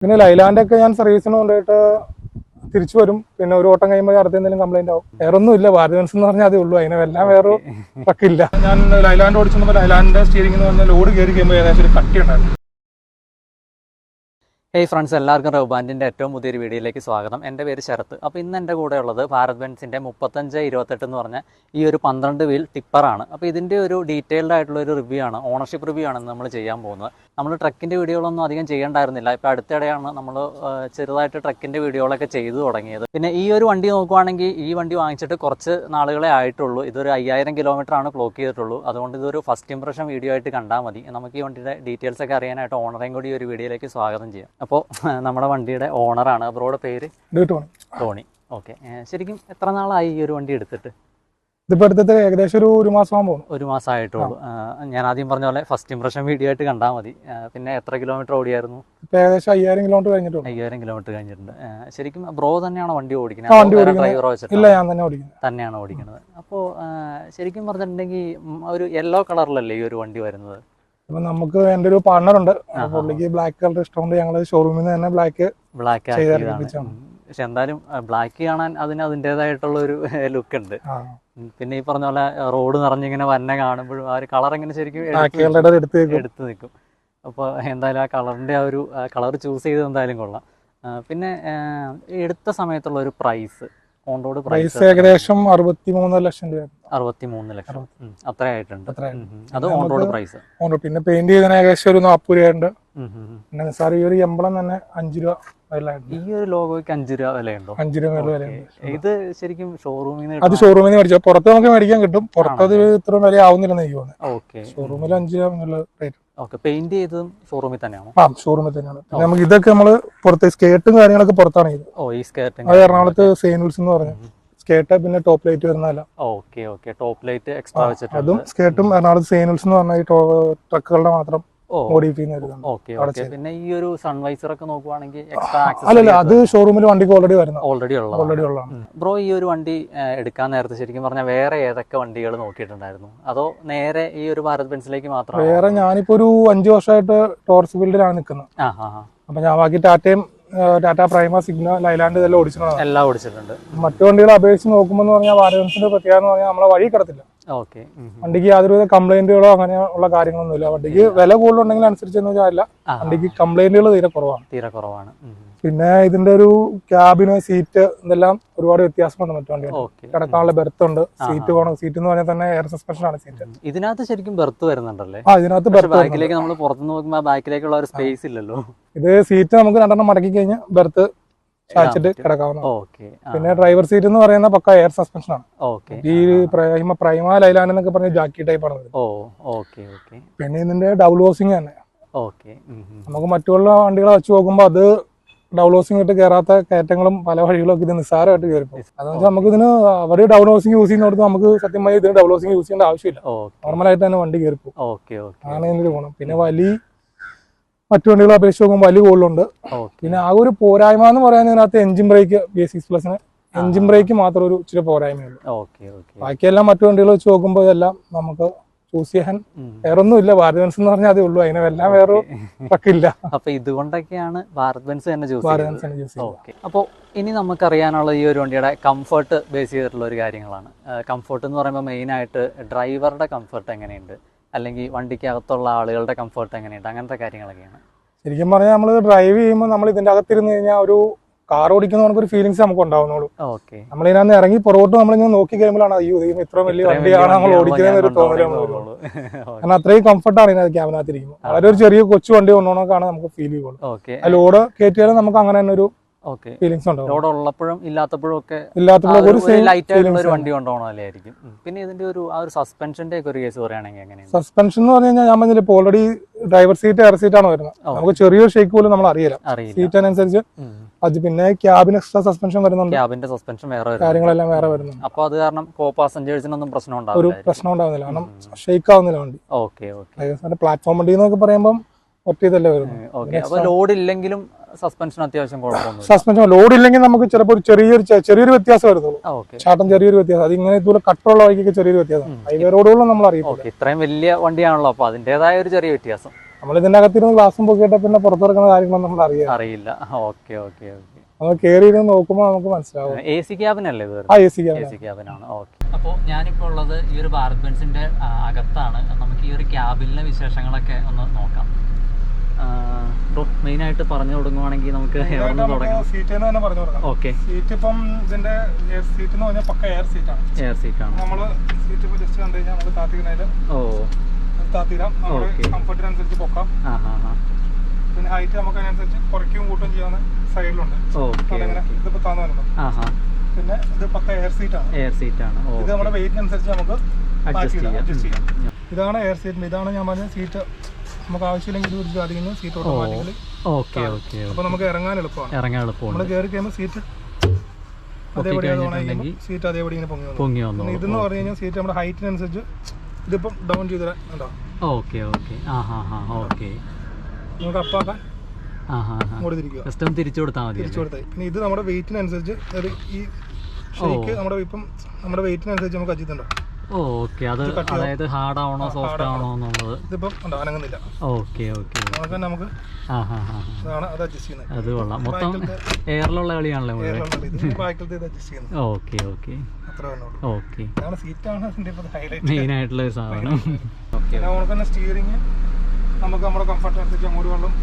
പിന്നെ ലൈലാൻഡ് ഒക്കെ ഞാൻ സർവീസിന് കൊണ്ടുപോയിട്ട് തിരിച്ചു വരും. പിന്നെ ഒരു ഓട്ടം കഴിയുമ്പോൾ അടുത്ത എന്തെങ്കിലും കംപ്ലൈന്റ് ആവും. വേറൊന്നും ഇല്ല, ഭാരത് ബെൻസ് എന്ന് പറഞ്ഞാൽ അതേ ഉള്ളൂ. അതിനെല്ലാം വേറെ ട്രക്കില്ല. ഞാൻ ലൈലാൻഡ് ഓടിച്ചപ്പോൾ ലൈലാൻഡിന്റെ സ്റ്റിയറിംഗ് എന്ന് പറഞ്ഞാൽ ലോഡ് കയറി കഴിയുമ്പോൾ ഏകദേശം ഒരു കട്ടി ഉണ്ടായിരുന്നു. ഹേയ് ഫ്രണ്ട്സ്, എല്ലാവർക്കും റൗബാൻഡിൻ്റെ ഏറ്റവും പുതിയൊരു വീഡിയോയിലേക്ക് സ്വാഗതം. എൻ്റെ പേര് ശരത്ത്. അപ്പോൾ ഇന്ന് എൻ്റെ കൂടെ ഉള്ളത് ഭാരത് ബെൻസിൻ്റെ 3528 എന്ന് പറഞ്ഞ ഈ ഒരു 12 വീൽ ടിപ്പറാണ്. അപ്പോൾ ഇതിൻ്റെ ഒരു ഡീറ്റെയിൽഡ് ആയിട്ടുള്ളൊരു റിവ്യൂ ആണ്, ഓണർഷിപ്പ് റിവ്യൂ ആണ് നമ്മൾ ചെയ്യാൻ പോകുന്നത്. നമ്മൾ ട്രക്കിൻ്റെ വീഡിയോകളൊന്നും അധികം ചെയ്യേണ്ടായിരുന്നില്ല. ഇപ്പോൾ അടുത്തിടെയാണ് നമ്മൾ ചെറുതായിട്ട് ട്രക്കിൻ്റെ വീഡിയോകളൊക്കെ ചെയ്തു തുടങ്ങിയത്. പിന്നെ ഈ ഒരു വണ്ടി നോക്കുവാണെങ്കിൽ ഈ വണ്ടി വാങ്ങിച്ചിട്ട് കുറച്ച് നാളുകളെ ആയിട്ടുള്ളൂ. ഇതൊരു 5000 കിലോമീറ്ററാണ് ക്ലോക്ക് ചെയ്തിട്ടുള്ളൂ. അതുകൊണ്ട് ഇതൊരു ഫസ്റ്റ് ഇംപ്രഷൻ വീഡിയോ ആയിട്ട് കണ്ടാൽ മതി. നമുക്ക് ഈ വണ്ടിയുടെ ഡീറ്റെയിൽസ് ഒക്കെ അറിയാനായിട്ട് ഓണറേയും കൂടി ഒരു വീഡിയോയിലേക്ക് സ്വാഗതം ചെയ്യാം. അപ്പോൾ നമ്മുടെ വണ്ടിയുടെ ഓണറാണ്. ബ്രോയുടെ പേര്? ടോണി. ഓക്കെ. ശരിക്കും എത്ര നാളായി ഈ ഒരു വണ്ടി എടുത്തിട്ട്? ഇതിപ്പോൾ എടുത്തിട്ട് ഏകദേശം ഒരു മാസമാകുമ്പോൾ. ഒരു മാസമായിട്ടുള്ളൂ. ഞാൻ ആദ്യം പറഞ്ഞ പോലെ ഫസ്റ്റ് ഇംപ്രഷൻ വീഡിയോ ആയിട്ട് കണ്ടാൽ മതി. പിന്നെ എത്ര കിലോമീറ്റർ ഓടിയായിരുന്നു? ഏകദേശം 5000 കിലോമീറ്റർ കഴിഞ്ഞിട്ടുണ്ട്. 5000 കിലോമീറ്റർ കഴിഞ്ഞിട്ടുണ്ട്. ശരിക്കും ബ്രോ തന്നെയാണോ വണ്ടി ഓടിക്കുന്നത്? ഡ്രൈവറോ വെച്ചിട്ട്? ഇല്ല, ഞാൻ തന്നെയാണ് ഓടിക്കുന്നത്. അപ്പോൾ ശരിക്കും പറഞ്ഞിട്ടുണ്ടെങ്കിൽ ഒരു യെല്ലോ കളറിലല്ലേ ഈ ഒരു വണ്ടി വരുന്നത്? അപ്പൊ നമുക്ക് എൻ്റെ ഒരു പാർട്ണറുണ്ട്, പുള്ളിക്ക് ബ്ലാക്ക് കളർ ഇഷ്ടമുണ്ട്. ഞങ്ങള് ഷോറൂമിൽ നിന്ന് തന്നെ ബ്ലാക്ക് ആക്കിയതാണ്. പക്ഷെ എന്തായാലും ബ്ലാക്ക് കാണാൻ അതിൻ്റെതായിട്ടുള്ള ഒരു ലുക്ക് ഉണ്ട്. പിന്നെ ഈ പറഞ്ഞ പോലെ റോഡ് നിറഞ്ഞിങ്ങനെ വന്നെ കാണുമ്പോഴും ആ ഒരു കളർ എങ്ങനെ ശരിക്കും എടുത്ത് നിൽക്കും. അപ്പോൾ എന്തായാലും ആ കളറിന്റെ ആ ഒരു കളർ ചൂസ് ചെയ്ത് എന്തായാലും കൊള്ളാം. പിന്നെ എടുത്ത സമയത്തുള്ള ഒരു പ്രൈസ്, ഓൺ റോഡ് പ്രൈസ് ഏകദേശം 63 ലക്ഷം രൂപ. 63 ലക്ഷം അത്രയായിട്ടുണ്ട്. അത് ഓൺ റോഡ് പ്രൈസ്. പിന്നെ പെയിന്റ് ചെയ്തതിന് ഏകദേശം ഒരു 40 രൂപയുണ്ട്. പിന്നെ സാർ ഈ ഒരു എംബ്ലം തന്നെ 5 രൂപ. ഈ ഒരു ലോഗോയ്ക്ക് 5 രൂപ വിലയുണ്ടോ? 5 രൂപ വിലയുണ്ട്. ഇത് ശരിക്കും ഷോറൂമിൽ നിന്ന്? അത് ഷോറൂമിൽ നിന്ന് മേടിച്ചാൽ പുറത്ത് നമുക്ക് മേടിക്കാൻ കിട്ടും. പുറത്തത് ഇത്ര വില ആവുന്നില്ലെന്ന് എനിക്ക് തോന്നുന്നത്. ഓക്കെ. ഷോറൂമിൽ 5 രൂപ എന്നുള്ള റേറ്റ്. ഓക്കെ. പെയിന്റ് ചെയ്തതും ഷോറൂമിൽ തന്നെയാണോ? ആ, ഷോറൂമിൽ തന്നെയാണ്. നമുക്ക് ഇതൊക്കെ നമ്മള് പുറത്ത് സ്കേർട്ടും കാര്യങ്ങളൊക്കെ പുറത്താണ് ഇത്. ഓ, ഈ സ്കേർട്ട് അത് എറണാകുളത്ത് സെയിൻവിൽസ് എന്ന് പറഞ്ഞു സ്കേർട്ട്. പിന്നെ ടോപ്പ് ലൈറ്റ് വരുന്നതല്ല. Okay okay. Top light extra വെച്ചിട്ട് അതും സ്കേർട്ടും എറണാകുളത്ത് സെയിൻവിൽസ് എന്ന് പറഞ്ഞ ഈ ട്രക്കുകളുടെ മാത്രം മോഡിഫൈ ചെയ്യുന്ന. Okay okay. പിന്നെ ഈ ഒരു സൺവൈസർ ഒക്കെ നോക്കുവാണെങ്കിൽ എക്സ്ട്രാ അല്ലല്ല, അത് ഷോറൂമിൽ വണ്ടിക്ക് ഓൾറെഡി ഉള്ളതാണ്. ബ്രോ ഈ ഒരു വണ്ടി എടുക്കാൻ നേരത്തെ ശരിക്കും പറഞ്ഞാൽ വേറെ ഏതൊക്കെ വണ്ടികൾ നോക്കിയിട്ടുണ്ടായിരുന്നു? അതോ നേരെ ഈ ഒരു ഭാരത് ബെൻസിലേക്ക് മാത്രം? വേറെ ഞാനിപ്പോ ഒരു 5 വർഷമായിട്ട് ടോർസ് ഫീൽഡിലാണ് നിൽക്കുന്നത്. അപ്പൊ ഞാൻ ബാക്കി ടാറ്റ പ്രൈമ, സിഗ്ന, ലൈലാൻഡ് ഇതെല്ലാം ഓടിച്ചിട്ടുണ്ട്. മറ്റു വണ്ടികളെ അപേക്ഷിച്ച് നോക്കുമ്പോൾ പറഞ്ഞാൽ ഭാരത് ബെൻസിന്റെ പ്രത്യേകത എന്ന് പറഞ്ഞാൽ നമ്മളെ വഴി കിടത്തില്ല. വണ്ടിക്ക് യാതൊരുവിധ കംപ്ലൈന്റുകളോ അങ്ങനെയുള്ള കാര്യങ്ങളൊന്നും ഇല്ല. വണ്ടിക്ക് വില കൂടുതലുണ്ടെങ്കിൽ അനുസരിച്ചെന്ന് വെച്ചാൽ വണ്ടിക്ക് കംപ്ലൈന്റുകൾ തീരെ കുറവാണ്. പിന്നെ ഇതിന്റെ ഒരു ക്യാബിന്, സീറ്റ് ഇതെല്ലാം ഒരുപാട് വ്യത്യാസമുണ്ട്. മറ്റു വണ്ടികൾ കിടക്കാനുള്ള ബെർത്ത് ഉണ്ട്. സീറ്റ് എന്ന് പറഞ്ഞാൽ തന്നെ എയർ സസ്പെൻഷൻ ആണ് സീറ്റ്. ഇതിനകത്ത് ശരിക്കും ബെർത്ത് വരുന്നുണ്ടല്ലേ? ഇതിനകത്ത് ബാക്കിലേക്ക് നമ്മൾ പുറത്ത് നോക്കുമ്പോൾ ബാക്കിലേക്കുള്ള ഒരു സ്പേസ് ഇല്ലല്ലോ. ഇത് സീറ്റ് നമുക്ക് 2 മടക്കി കഴിഞ്ഞാൽ ബെർത്ത് ചാച്ചിട്ട് കിടക്കാവുന്ന. പിന്നെ ഡ്രൈവർ സീറ്റ് എന്ന് പറയുന്ന പക്ക എയർ സസ്പെൻഷൻ ആണ്. ഈ പ്രൈമ, ലൈലാൻഡ് എന്നൊക്കെ പറഞ്ഞ ജാക്കി ടൈപ്പ് ആണ്. പിന്നെ ഇതിന്റെ ഡബിൾ ഹോസിംഗ് തന്നെ. നമുക്ക് മറ്റുള്ള വണ്ടികളെ വെച്ച് നോക്കുമ്പോൾ അത് ഡബിൾ ഹോസിംഗ് ഇട്ട് കയറാത്ത കയറ്റങ്ങളും പല വഴികളും ഒക്കെ ഇത് നിസ്സാരമായിട്ട് കയറിപ്പോ. അതെന്ന് വെച്ചാൽ നമുക്ക് ഇതിന് അവർ ഡബിൾ ഹോസിംഗ് യൂസ് ചെയ്യുന്നിടത്ത് നമുക്ക് സത്യമായി ഇതിന് ഡബിൾ ഹോസിംഗ് യൂസ് ചെയ്യേണ്ട ആവശ്യമില്ല. നോർമലായിട്ട് തന്നെ വണ്ടി കയറിപ്പോ. അങ്ങനെ ഇതിന്റെ ഗുണം. പിന്നെ മറ്റു വണ്ടികളെ അപേക്ഷിച്ച് നോക്കുമ്പോൾ വലിയ കൂടുതലുണ്ട്. പിന്നെ ആ ഒരു പോരായ്മ എന്ന് പറയുന്നതിനകത്ത് എഞ്ചിൻ ബ്രേക്ക്, BS6 പ്ലസിന് എഞ്ചിൻ ബ്രേക്ക് മാത്രം ഒരു ഇച്ചിരി പോരായ്മയുള്ളൂ. ബാക്കിയെല്ലാം മറ്റു വണ്ടികൾ വെച്ച് നോക്കുമ്പോൾ ഇതെല്ലാം നമുക്ക് ചൂസ് ചെയ്യാൻ വേറൊന്നും ഇല്ല. ഭാരത് ബെൻസ് എന്ന് പറഞ്ഞാൽ അതേ ഉള്ളൂ. അതിനെല്ലാം വേറെ ട്രക്കില്ല. അപ്പൊ ഇതുകൊണ്ടൊക്കെയാണ് ഭാരത് ബെൻസ് തന്നെ ചൂസ് ചെയ്യുന്നത്. അപ്പോൾ ഇനി നമുക്കറിയാനുള്ള ഈ ഒരു വണ്ടിയുടെ കംഫർട്ട് ബേസ് ചെയ്തിട്ടുള്ള ഒരു കാര്യങ്ങളാണ്. കംഫർട്ട് എന്ന് പറയുമ്പോൾ മെയിനായിട്ട് ഡ്രൈവറുടെ കംഫർട്ട് എങ്ങനെയുണ്ട്, അല്ലെങ്കിൽ വണ്ടിക്ക് അകത്തുള്ള ആളുകളുടെ കംഫർട്ട് എങ്ങനെയുണ്ട്, അങ്ങനത്തെ കാര്യങ്ങളൊക്കെയാണ്. ശരിക്കും പറഞ്ഞാൽ നമ്മൾ ഡ്രൈവ് ചെയ്യുമ്പോൾ നമ്മൾ ഇതിന്റെ അകത്തിരുന്ന് കഴിഞ്ഞാൽ ഒരു കാർ ഓടിക്കുന്ന നമുക്കൊരു ഫീലിങ്സ് നമുക്ക് ഉണ്ടാവുന്നുള്ളൂ. നമ്മളിതിനകത്ത് ഇറങ്ങി പുറകോട്ട് നമ്മളിങ്ങനെ നോക്കി കഴിയുമ്പോഴാണ് അയ്യോ ഇത്ര വലിയ വണ്ടിയാണ് നമ്മൾ ഓടിക്കുന്ന ഒരു തോന്നൽ. കാരണം അത്രയും കംഫർട്ടാണ് ഇതിനകത്ത് ക്യാബിനകത്തിരിക്കുമ്പോൾ. വളരെ ഒരു ചെറിയ കൊച്ചു വണ്ടി കൊണ്ടുപോകണമൊക്കെയാണ് നമുക്ക് ഫീൽ ചെയ്യുള്ളൂ. ആ ലോഡ് കയറ്റിയാലും നമുക്ക് അങ്ങനെ തന്നെ ഒരു ഫീലിങ്സ് ഉണ്ടാവും. ലോഡ് ഉള്ളപ്പോഴും ഇല്ലാത്തപ്പോഴും ഒക്കെ ലൈറ്റ് ആയിട്ടുള്ള ഒരു വണ്ടി കൊണ്ടുപോകണമല്ലായിരിക്കും. പിന്നെ ഇതിന്റെ ഒരു ആ ഒരു സസ്പെൻഷന്റെ ഒക്കെ ഒരു കേസ് പറയുകയാണെങ്കിൽ എങ്ങനെയാണ്? സസ്പെൻഷൻ എന്ന് പറഞ്ഞു കഴിഞ്ഞാൽ ഞാൻ പറഞ്ഞില്ല, ഇപ്പോൾ already driver seat, air seat ആണ് വരുന്നത്. നമുക്ക് ചെറിയൊരു ഷേക്ക് പോലും നമ്മൾ അറിയില്ല സീറ്റിനനുസരിച്ച്. അത് പിന്നെ ക്യാബിന് എക്സ്ട്രാ സസ്പെൻഷൻ വരുന്നുണ്ട്. ക്യാബിന്റെ സസ്പെൻഷൻ വേറെ, കാര്യങ്ങളെല്ലാം വേറെ വരുന്നുണ്ട്. അപ്പൊ അത് കാരണം കോ പാസഞ്ചേഴ്സിനൊന്നും പ്രശ്നം ഉണ്ടാവുന്നില്ല. കാരണം ഷേക്ക് ആവുന്നില്ല വണ്ടി. പ്ലാറ്റ്ഫോം വണ്ടി എന്നൊക്കെ പറയുമ്പോൾ ഒറ്റ ഇതല്ലേ വരുന്നത്. ലോഡ് ഇല്ലെങ്കിലും സസ്പെൻഷൻ അത്യാവശ്യം കുഴപ്പമൊന്നും. സസ്പെൻഷൻ ലോഡ് ഇല്ലെങ്കിൽ നമുക്ക് ചിലപ്പോൾ ചെറിയൊരു വ്യത്യാസം വരുന്നുള്ളൂ. ചാട്ടം ചെറിയൊരു വ്യത്യാസം. അത് ഇങ്ങനെ ഇതുപോലെ കട്ടുള്ള വഴിക്കൊക്കെ ചെറിയൊരു വ്യത്യാസം. ഹൈവേ റോഡുകളും നമ്മൾ അറിയാം. ഇത്രയും വലിയ വണ്ടിയാണല്ലോ, അപ്പൊ അതിന്റേതായ ഒരു ചെറിയ വ്യത്യാസം. നമ്മൾ ഇതിന്റെ അകത്തിരുന്ന് ഗ്ലാസും പൊക്കിയിട്ട് പിന്നെ പുറത്തിറക്കുന്ന കാര്യങ്ങളൊന്നും നമ്മൾ അറിയില്ല. Okay okay okay. നമ്മൾ കയറി ഇരുന്ന് നോക്കുമ്പോൾ നമുക്ക് മനസ്സിലാവും. എ സി ക്യാബിനല്ലേ ഇത്? ആ AC ക്യാബിനാണ്. ഓക്കെ. അപ്പോൾ ഞാനിപ്പോൾ ഉള്ളത് ഈ ഒരു ഭാരത് ബെൻസിന്റെ അകത്താണ്. നമുക്ക് ഈ ഒരു ക്യാബിനിലെ വിശേഷങ്ങളൊക്കെ ഒന്ന് നോക്കാം. മെയിൻ ആയിട്ട് പറഞ്ഞു തുടങ്ങുവാണെങ്കിൽ നമുക്ക് എവിടെ നിന്ന് തുടങ്ങാം? സീറ്റ് തന്നെ പറഞ്ഞു തുടങ്ങാം. ഓക്കെ. സീറ്റ് ഇപ്പം ഇതിന്റെ സീറ്റ് എന്ന് പറഞ്ഞാൽ പക്ക എയർ സീറ്റാണ്. എയർ സീറ്റാണ്. നമ്മള് സീറ്റ് ഇപ്പോൾ ജസ്റ്റ് കണ്ടു കഴിഞ്ഞാൽ നമുക്ക് താത്തിക്കുന്നതിൽ താത്തിരാം. നമ്മുടെ കംഫർട്ടിനനുസരിച്ച് പൊക്കാം. പിന്നെ ഹൈറ്റ് നമുക്ക് അതിനനുസരിച്ച് കുറയ്ക്കുകയും കൂട്ടുകയും ചെയ്യാവുന്ന സൈഡിലുണ്ട്. ഇതിപ്പോ താന്ന് വരുന്നത്. പിന്നെ ഇത് പക്ക എയർ സീറ്റാണ്. ഇത് നമ്മുടെ വെയിറ്റിനനുസരിച്ച് നമുക്ക് അഡ്ജസ്റ്റ് ചെയ്യാം. ഇതാണ് എയർ സീറ്റ്. ഇതാണ് ഞാൻ പറഞ്ഞ സീറ്റ്. നമുക്ക് ആവശ്യമില്ലെങ്കിൽ ഇത് സാധിക്കുന്നു. Seat automatically. അപ്പൊ നമുക്ക് ഇറങ്ങാൻ എളുപ്പമാണ്. നമ്മൾ കയറി കഴിയുമ്പോൾ സീറ്റ് അതേപടി സീറ്റ് അതേപടി ഇങ്ങനെ പൊങ്ങി വന്നു. ഇതെന്ന് പറഞ്ഞു കഴിഞ്ഞാൽ സീറ്റ് നമ്മുടെ ഹൈറ്റിനനുസരിച്ച് ഇതിപ്പം ഡൗൺ ചെയ്ത് ഉണ്ടോ. നമുക്ക് അപ്പാക്കാൻ തിരിച്ചു കൊടുത്താൽ പിന്നെ ഇത് നമ്മുടെ വെയിറ്റിനനുസരിച്ച് ഈ ഷേക്ക് നമ്മുടെ വെയിറ്റിനനുസരിച്ച് നമുക്ക് അജിത്തുണ്ടോ. ഓക്കെ. അത് അതായത് ഹാർഡ് ആവണോ സോഫ്റ്റ് ആവണോ എന്നുള്ളത് ഇതിപ്പം അനങ്ങുന്നില്ല. Okay okay. നമുക്ക് അത് അഡ്ജസ്റ്റ് ചെയ്യുന്നത്. അത് കൊള്ളാം. മൊത്തം എയറിലുള്ള കളിയാണല്ലോ. Okay okay okay. മെയിൻ ആയിട്ടുള്ള ഒരു സാധനം. സ്റ്റിയറിംഗ് നമുക്ക് നമ്മുടെ കംഫർട്ട് അനുസരിച്ച് അങ്ങോട്ട് കൊണ്ടും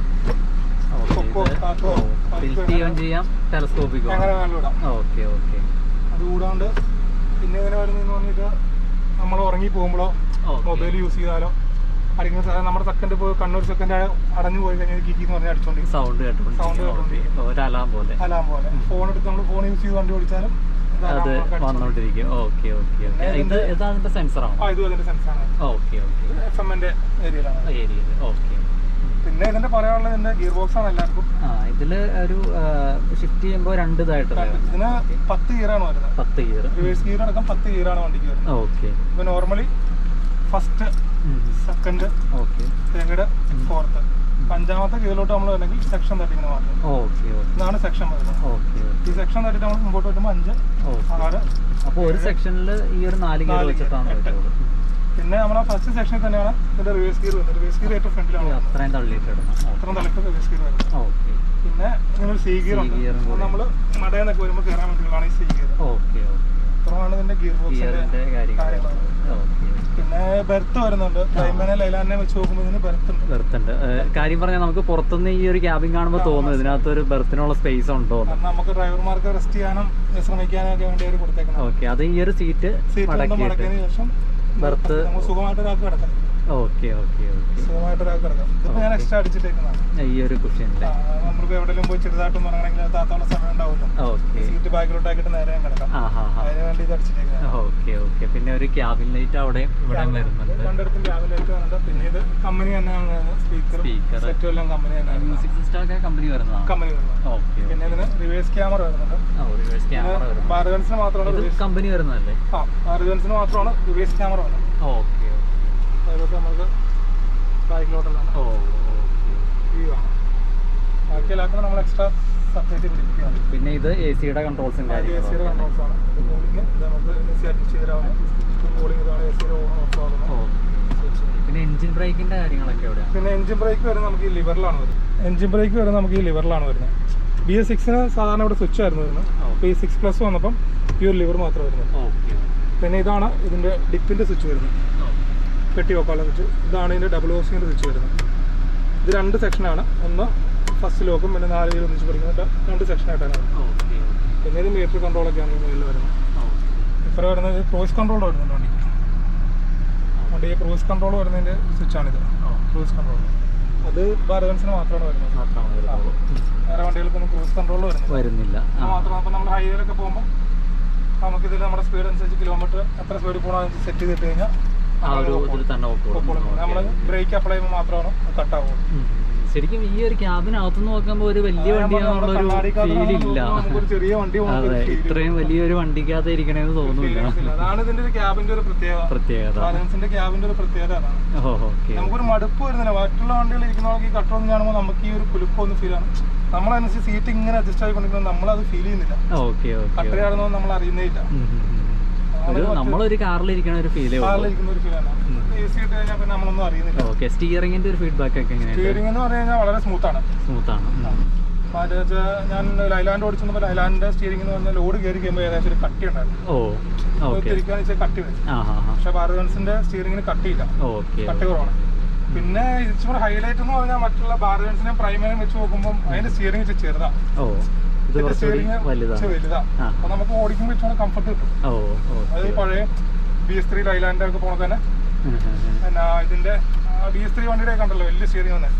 ചെയ്യാം. ടെലസ്കോപ്പിക്. Okay okay. അതുകൂടാണ്ട് പിന്നെ ഇങ്ങനെ വരുന്നതെന്ന് പറഞ്ഞിട്ട് നമ്മൾ ഉറങ്ങി പോകുമ്പോഴോ മൊബൈൽ യൂസ് ചെയ്താലോ ആരെങ്കിലും നമ്മുടെ സെക്കൻഡ് പോയി കണ്ണൂർ സെക്കൻഡ് അടഞ്ഞു പോയി കഴിഞ്ഞാൽ കിക്കി എന്ന് പറഞ്ഞാൽ അടിച്ചോണ്ടിരിക്കും. സൗണ്ട് കേട്ടോണ്ടിരിക്കും. അലാം പോലെ ഫോൺ എടുത്ത് നമ്മൾ ഫോൺ യൂസ് ചെയ്ത് വണ്ടി ഓടിച്ചാലും അത് വന്നോണ്ടിരിക്കും. Okay okay. ഇത് അതിന്റെ സെൻസറാണ്. ഇത് അതിന്റെ സെൻസറാണ്. Okay okay. FM-ന്റെ ഏരിയയിൽ. ഓക്കെ. പിന്നെ ഇതിന്റെ പറയാനുള്ളത് ഇതിന്റെ ഗിയർ ബോക്സ് ആണ് എല്ലാവർക്കും. ഇതില് ഒരു ഷിഫ്റ്റ് ചെയ്യുമ്പോൾ രണ്ട് ഇതായിട്ട് ഇതിന് 10 ഗിയറാണ് വരുന്നത്. 10 ഗിയർ. റിവേഴ്സ് ഗിയർ അടക്കം 10 ഗിയറാണ് വണ്ടിക്ക് വരുന്നത്. ഓക്കെ. ഇപ്പൊ normally first, second, third, fourth, 5ാമത്തെ ഗിയറിലോട്ട് നമ്മൾ വരണമെങ്കിൽ സെക്ഷൻ 30 ഇങ്ങനെ മാറ്റും. ഇതാണ് സെക്ഷൻ വരുന്നത്. ഈ സെക്ഷൻ 30 നമ്മൾ മുമ്പോട്ട് വരുമ്പോൾ 5, 6. അപ്പോൾ ഒരു സെക്ഷനിൽ ഈ ഒരു 4 ഗിയർ വെച്ചിട്ടാണ് വരുന്നത്. പിന്നെ നമ്മളെ ഫസ്റ്റ് സെക്ഷനിൽ തന്നെയാണ് ഇതിന്റെ റിവേഴ്സ് ഗിയർ വരുന്നത്. റിവേഴ്സ് ഗിയർ ഏറ്റവും ഫ്രണ്ടിലാണ്. അത്രയും തള്ളിയിട്ട് റിവേഴ്സ് ഗിയർ വരുന്നത്. പിന്നെ ഇങ്ങനെ സി ഗിയർ ഉണ്ട്. നമ്മൾ നടയെന്നൊക്കെ വരുമ്പോൾ കയറാൻ വേണ്ടിയുള്ളതാണ് ഈ സി ഗിയർ. ഇത്രയാണ് ഇതിന്റെ ഗിയർ ബോക്സിന്റെ കാര്യങ്ങൾ. പിന്നെ ബെർത്ത് വരുന്നുണ്ട്. ലൈമനെ ലൈലാനെ വെച്ച് നോക്കുമ്പോൾ ഇതിന് ബെർത്ത് ഉണ്ട്. കാര്യം പറഞ്ഞാൽ നമുക്ക് പുറത്തുനിന്ന് ഈ ഒരു ക്യാബിൻ കാണുമ്പോൾ തോന്നുന്നു ഇതിനകത്ത് ഒരു ബെർത്തിനുള്ള സ്പേസ് ഉണ്ടോ. നമുക്ക് ഡ്രൈവർമാർക്ക് റെസ്റ്റ് ചെയ്യാനും വിശ്രമിക്കാനും ഒക്കെ വേണ്ടി അവർ കൊടുത്തേക്കണം. ഓക്കെ. അത് ഈ ഒരു സീറ്റ് മടക്കിയതിന് ശേഷം ബെർത്ത് സുഖമായിട്ട് ഒരാൾക്ക് കിടക്കാം. Okay okay okay. സുഖമായിട്ട് ഒരാൾക്ക് കിടക്കാം. ഇതിപ്പോൾ ഞാൻ എക്സ്ട്രാ അടിച്ചിട്ടേക്കുന്നതാണ് ഈ ഒരു കുഷ്യനിൽ. നമ്മളിപ്പോ എവിടെയെങ്കിലും പോയി ചെറുതായിട്ട് പറയണമെങ്കിൽ താത്താനുള്ള സമയം ഉണ്ടാവുമല്ലോ. സീറ്റ് ബാക്കിലോട്ടാക്കിയിട്ട് നേരെ കിടക്കാം. അതിന് വേണ്ടി ഇത് അടിച്ചിട്ടേക്കുന്നത്. Okay okay. പിന്നെ ഒരു ക്യാബിൻ ലൈറ്റ് അവിടെ ഇവിടെ വരുന്നുണ്ട്. രണ്ടിടത്തും ക്യാബിൻ ലൈറ്റ് വരുന്നുണ്ട്. പിന്നെ ഇത് കമ്പനി തന്നെയാണ്. സ്പീക്കർ സെറ്റും എല്ലാം കമ്പനി തന്നെയാണ്. മ്യൂസിക് സിസ്റ്റം ഒക്കെ കമ്പനി വരുന്നതാണ്. ഓക്കെ. പിന്നെ ഇതിന് റിവേഴ്സ് ക്യാമറ വരുന്നുണ്ട്. റിവേഴ്സ് ക്യാമറ ഭാരത് ബെൻസിന് മാത്രമാണ് കമ്പനി വരുന്നതല്ലേ? ഭാരത് ബെൻസിന് മാത്രമാണ് റിവേഴ്സ് ക്യാമറ വരുന്നത്. ഓക്കെ. അതൊക്കെ നമുക്ക് ബാക്കിലോട്ടുള്ളതാണ്. വ്യൂ ആണ്. ബാക്കി എല്ലാവർക്കും നമ്മൾ എക്സ്ട്രാ സെപ്പറേറ്റ് പിടിപ്പിക്കുകയാണ്. പിന്നെ ഇത് AC-യുടെ കൺട്രോൾസും കാര്യങ്ങളും. AC-യുടെ കൺട്രോൾസ് ആണ്. കൂളിംഗ് ഇത് നമുക്ക് അഡ്ജസ്റ്റ് ചെയ്തിരാവുന്ന കൂളിംഗ് ഇതാണ്. AC-യുടെ ഓൺ ഓഫ് ആകുന്നത്. പിന്നെ എഞ്ചിൻ ബ്രേക്കിന്റെ കാര്യങ്ങളൊക്കെ എവിടെയാണ്? പിന്നെ എഞ്ചിൻ ബ്രേക്ക് വരുന്നത് നമുക്ക് ഈ ലിവറിലാണ് വരുന്നത്. BS6-ന് സാധാരണ ഇവിടെ സ്വിച്ച് ആയിരുന്നു വരുന്നത്. അപ്പോൾ ഈ 6+ വന്നപ്പം ഈ ഒരു ലിവർ മാത്രം വരുന്നത്. പിന്നെ ഇതാണ് ഇതിന്റെ ഡിപ്പിന്റെ സ്വിച്ച് വരുന്നത്. പെട്ടി വെക്കാനുള്ള സ്വിച്ച്. ഇതാണ് ഇതിന്റെ ഡബിൾ ഓസിന്റെ സ്വിച്ച് വരുന്നത്. ഇത് 2 സെക്ഷനാണ്. ഒന്ന് ഫസ്റ്റ് ലോക്കും പിന്നെ 4 വീൽ ഒന്നിച്ച് പഠിക്കുന്നത് 2 സെക്ഷനായിട്ടാണ്. പിന്നെ ഇത് മീറ്റർ കൺട്രോളൊക്കെയാണ് ഇതിൽ വരുന്നത്. ഇപ്പോൾ വരുന്നത് ക്രൂസ് കൺട്രോൾ വരുന്നുണ്ട് വണ്ടി ക്രൂസ് കൺട്രോൾ വരുന്നതിൻ്റെ സ്വിച്ചാണിത്. ക്രൂസ് കൺട്രോൾ അത് ഭാരത് ബെൻസിന് മാത്രമാണ് വരുന്നത്. വേറെ വണ്ടികൾക്കൊന്നും ക്രൂസ് കൺട്രോൾ വരുന്നില്ല. മാത്രമല്ല അപ്പോൾ നമ്മൾ ഹൈവേയിലൊക്കെ പോകുമ്പോൾ നമുക്കിതിൽ നമ്മുടെ സ്പീഡ് അനുസരിച്ച് കിലോമീറ്റർ എത്ര സ്പീഡിൽ പോകണമെന്ന് സെറ്റ് ചെയ്തിട്ട് കഴിഞ്ഞാൽ നമ്മൾ ബ്രേക്ക് അപ്ലൈ ചെയ്യുമ്പോൾ മാത്രമാണ് കട്ടാവുള്ളൂ. ശരിക്കും ഈ ഒരു ക്യാബിനകത്തുനിന്ന് നോക്കുമ്പോൾ ഒരു വലിയ വണ്ടിയാണെന്നുള്ളൊരു ഫീൽ ഇല്ല. അതെ, ഇത്രയും വലിയൊരു വണ്ടിക്കകത്ത് ഇരിക്കണേന്ന് തോന്നുന്നില്ല. അതാണ് ഇതിന്റെ ഒരു ക്യാബിന്റെ ഒരു പ്രത്യേകത. ക്യാബിന്റെ ഒരു പ്രത്യേകത അതാണ്. നമുക്കൊരു മടുപ്പ് വരുന്നില്ല. മറ്റുള്ള വണ്ടികൾ ഇരിക്കുന്നവർക്ക് ഈ കട്ടറൊന്നും കാണുമ്പോൾ നമുക്ക് ഈ ഒരു കുലുക്കൊന്ന് ഫീൽ ആണ്. നമ്മളനുസരിച്ച് സീറ്റ് ഇങ്ങനെ അഡ്ജസ്റ്റ് ആയിക്കൊണ്ടിരിക്കുന്നത് നമ്മളത് ഫീൽ ചെയ്യുന്നില്ല. കട്ടറയാണെന്നോ നമ്മൾ അറിയുന്നേ ഇല്ല. നമ്മളൊരു കാറിലിരിക്കുന്ന ഒരു ഫീലാണ്. AC ഇട്ട് കഴിഞ്ഞാൽ പിന്നെ നമ്മളൊന്നും അറിയുന്നില്ല. ഓക്കെ. സ്റ്റിയറിംഗിന്റെ ഒരു ഫീഡ്ബാക്ക് ഒക്കെ എങ്ങനെയാണ്? സ്റ്റിയറിംഗ് എന്ന് പറഞ്ഞു കഴിഞ്ഞാൽ വളരെ സ്മൂത്താണ്. ഞാൻ ലൈലാൻഡ് ഓടിച്ചപ്പോൾ ലൈലാൻഡിന്റെ സ്റ്റിയറിംഗ് എന്ന് പറഞ്ഞാൽ ലോഡ് കയറി കഴിയുമ്പോൾ ഏകദേശം ഒരു കട്ടി ഉണ്ടായിരുന്നു. തിരിക്കാന്ന് വെച്ചാൽ കട്ടി വരും. പക്ഷെ ഭാരത് ബെൻസിന്റെ സ്റ്റിയറിംഗിന് കട്ടിയില്ല, കട്ടി കുറവാണ്. പിന്നെ ഇച്ചിരി ഹൈലൈറ്റ് എന്ന് പറഞ്ഞാൽ മറ്റുള്ള ഭാരത് ബെൻസിനെ പ്രൈമറിയും വെച്ച് നോക്കുമ്പോൾ അതിന്റെ സ്റ്റിയറിംഗ് ഇച്ചിരി ചെറുതാണ്, സ്റ്റിയറിംഗ് വലുതാണ്. അപ്പൊ നമുക്ക് ഓടിക്കുമ്പോൾ ഇച്ചിരി കംഫർട്ട് കിട്ടും. അത് പഴയ BS3 ലൈലാൻഡ് ഒക്കെ പോണ തന്നെ പിന്നെ ഇതിന്റെ BS3 വണ്ടിയുടെ കണ്ടല്ലോ വലിയ സ്റ്റിയറിംഗ് വന്നെ.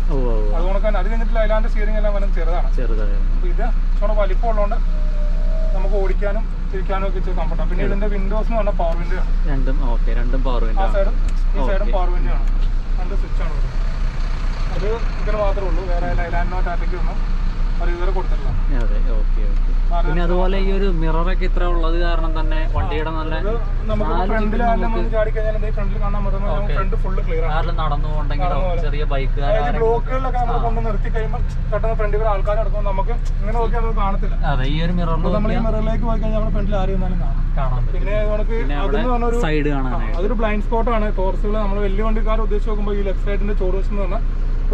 അതുകൊണ്ട് തന്നെ അത് കഴിഞ്ഞിട്ട് ലൈലാൻഡ് സ്റ്റിയറിംഗ് എല്ലാം വരും ചെറുതാണ്. അപ്പൊ ഇത് ഇച്ചിരി വലിപ്പം ഉള്ളതുകൊണ്ട് നമുക്ക് ഓടിക്കാനും തിരിക്കാനും ഒക്കെ ഇച്ചിരി കംഫർട്ടാണ്. പിന്നെ ഇതിന്റെ വിൻഡോസ് എന്ന് പറഞ്ഞാൽ പവർ വിൻഡോ ആണ്. ആ സൈഡും ഈ സൈഡും പവർ വിൻഡോ ആണ്. 2 സ്വിച്ച് ആണ്. അത് ഇതിന് മാത്രമേ ഉള്ളൂ, വേറെ ലൈലാൻഡിനോ ടാറ്റയ്ക്കോ ഒന്നും അത് ഇതുവരെ കൊടുത്തിട്ടില്ല. പിന്നെ അതുപോലെ ഈ ഒരു മിററൊക്കെ ഇത്ര ഉള്ളത് കാരണം തന്നെ വണ്ടിയുടെ നല്ല നമുക്ക് ഫ്രണ്ടിലെല്ലാം ചാടി കഴിഞ്ഞാൽ ഫ്രണ്ടിൽ കാണാൻ പറ്റുന്ന ഫ്രണ്ട് ഫുള്ള് ക്ലിയർ ആണ്. നടന്നുകൊണ്ടെങ്കിലോ ചെറിയ ബൈക്ക് ബ്ലോക്കുകളിലൊക്കെ നമ്മൾ കൊണ്ട് നിർത്തി കഴിയുമ്പോൾ പെട്ടെന്ന് ഫ്രണ്ടിൽ ആൾക്കാർ നടക്കുമ്പോൾ നമുക്ക് ഇങ്ങനെ നോക്കിയാൽ നമുക്ക് കാണത്തില്ല. അതെ, ഈ ഒരു മിററിൽ നമ്മൾ ഈ മിററിലേക്ക് പോയി കഴിഞ്ഞാൽ നമ്മുടെ ഫ്രണ്ടിൽ ആരും വന്നാലും കാണാം. പിന്നെ നമുക്ക് അതെന്ന് പറഞ്ഞൊരു സൈഡ് കാണാൻ അതൊരു ബ്ലൈൻഡ് സ്പോട്ടാണ്. ടോർസുകൾ നമ്മൾ വലിയ വണ്ടിക്കാർ ഉദ്ദേശിച്ച് നോക്കുമ്പോൾ ഈ ലെഫ്റ്റ് സൈഡിന്റെ ചോർസ് എന്ന് പറഞ്ഞാൽ